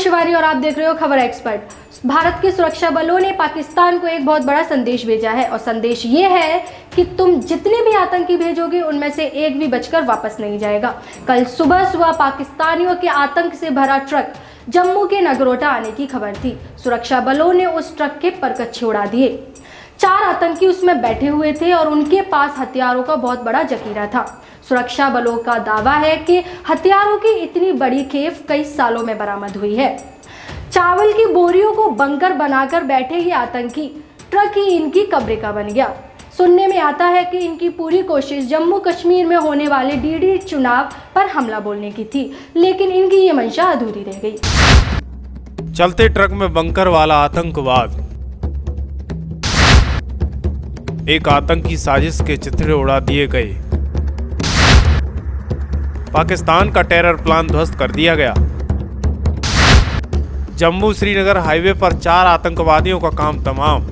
शिवानी और आप देख रहे हो खबर एक्सपर्ट। भारत के सुरक्षा बलों ने पाकिस्तान को एक बहुत बड़ा संदेश भेजा है और संदेश ये है कि तुम जितने भी आतंकी भेजोगे उनमें से एक भी बचकर वापस नहीं जाएगा। कल सुबह पाकिस्तानियों के आतंक से भरा ट्रक जम्मू के नगरोटा आने की खबर थी। सुरक्षा बलों ने उस ट्रक के परकच्चे उड़ा दिए। 4 आतंकी उसमें बैठे हुए थे और उनके पास हथियारों का बहुत बड़ा जखीरा था। सुरक्षा बलों का दावा है कि हथियारों की इतनी बड़ी खेप कई सालों में बरामद हुई है। चावल की बोरियों को बंकर बनाकर बैठे ये आतंकी ट्रक ही इनकी कब्र का बन गया। सुनने में आता है कि इनकी पूरी कोशिश जम्मू कश्मीर में होने वाले डीडी चुनाव पर हमला बोलने की थी, लेकिन इनकी ये मंशा अधूरी रह गई। चलते ट्रक में बंकर वाला आतंकवाद। एक आतंकी साजिश के चिथड़े उड़ा दिए गए। पाकिस्तान का टेरर प्लान ध्वस्त कर दिया गया। जम्मू श्रीनगर हाईवे पर 4 आतंकवादियों का काम तमाम।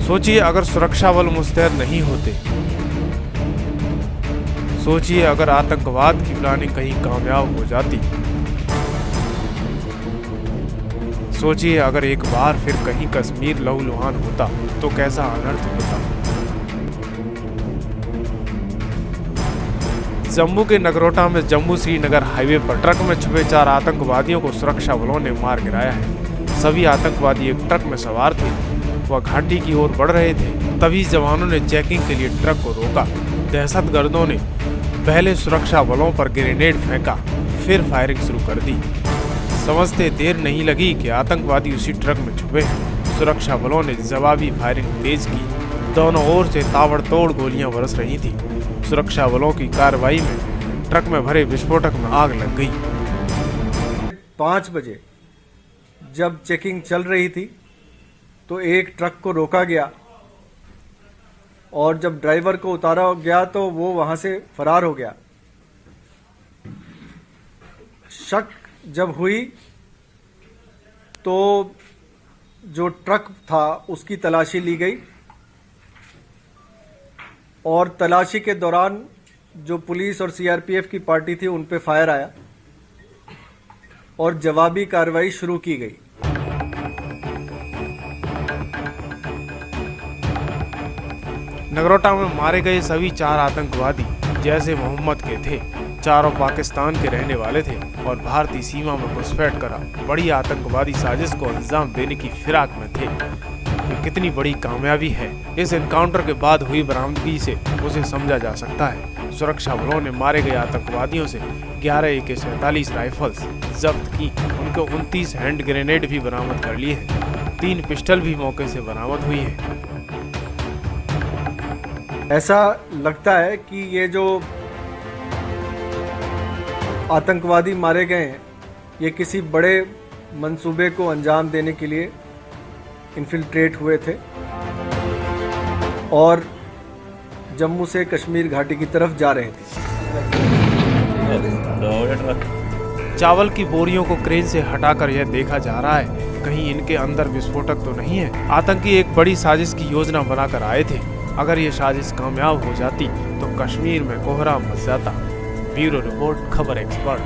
सोचिए अगर सुरक्षा बल मुस्तैद नहीं होते। सोचिए अगर आतंकवाद की प्लानिंग कहीं कामयाब हो जाती। सोचिए अगर एक बार फिर कहीं कश्मीर लहूलुहान होता तो कैसा अनर्थ होता। जम्मू के नगरोटा में जम्मू श्रीनगर हाईवे पर ट्रक में छुपे 4 आतंकवादियों को सुरक्षा बलों ने मार गिराया है। सभी आतंकवादी एक ट्रक में सवार थे। वह घाटी की ओर बढ़ रहे थे। तभी जवानों ने चेकिंग के लिए ट्रक को रोका। दहशतगर्दों ने पहले सुरक्षा बलों पर ग्रेनेड फेंका, फिर फायरिंग शुरू कर दी। समझते देर नहीं लगी कि आतंकवादी उसी ट्रक में छुपे हैं। सुरक्षा बलों ने जवाबी फायरिंग तेज की। दोनों ओर से ताबड़तोड़ गोलियां बरस रही थी। सुरक्षा बलों की कार्रवाई में ट्रक में भरे विस्फोटक में आग लग गई। 5 बजे जब चेकिंग चल रही थी तो एक ट्रक को रोका गया और जब ड्राइवर को उतारा गया तो वो वहां से फरार हो गया। शक जब हुई तो जो ट्रक था उसकी तलाशी ली गई और तलाशी के दौरान जो पुलिस और सीआरपीएफ की पार्टी थी उन पे फायर आया और जवाबी कार्रवाई शुरू की गई। नगरोटा में मारे गए सभी 4 आतंकवादी जैसे मोहम्मद के थे। चारों पाकिस्तान के रहने वाले थे और भारतीय सीमा में घुसपैठ कर बड़ी आतंकवादी साजिश को अंजाम देने की फिराक में थे। ये कितनी बड़ी कामयाबी है, इस एनकाउंटर के बाद हुई बरामदगी से उसे समझा जा सकता है। सुरक्षा बलों ने मारे गए आतंकवादियों से 11 AK-47 राइफल्स जब्त की। उनके 29 हैंड ग्रेनेड भी बरामद कर लिए हैं। 3 पिस्टल भी मौके से बरामद हुई है। ऐसा लगता है कि ये जो आतंकवादी मारे गए हैं ये किसी बड़े मंसूबे को अंजाम देने के लिए इन्फिल्ट्रेट हुए थे और जम्मू से कश्मीर घाटी की तरफ जा रहे थे। चावल की बोरियों को क्रेन से हटाकर यह देखा जा रहा है कहीं इनके अंदर विस्फोटक तो नहीं है। आतंकी एक बड़ी साजिश की योजना बनाकर आए थे। अगर ये साजिश कामयाब हो जाती तो कश्मीर में कोहराम मच जाता। ब्यूरो रिपोर्ट खबर एक्सपर्ट।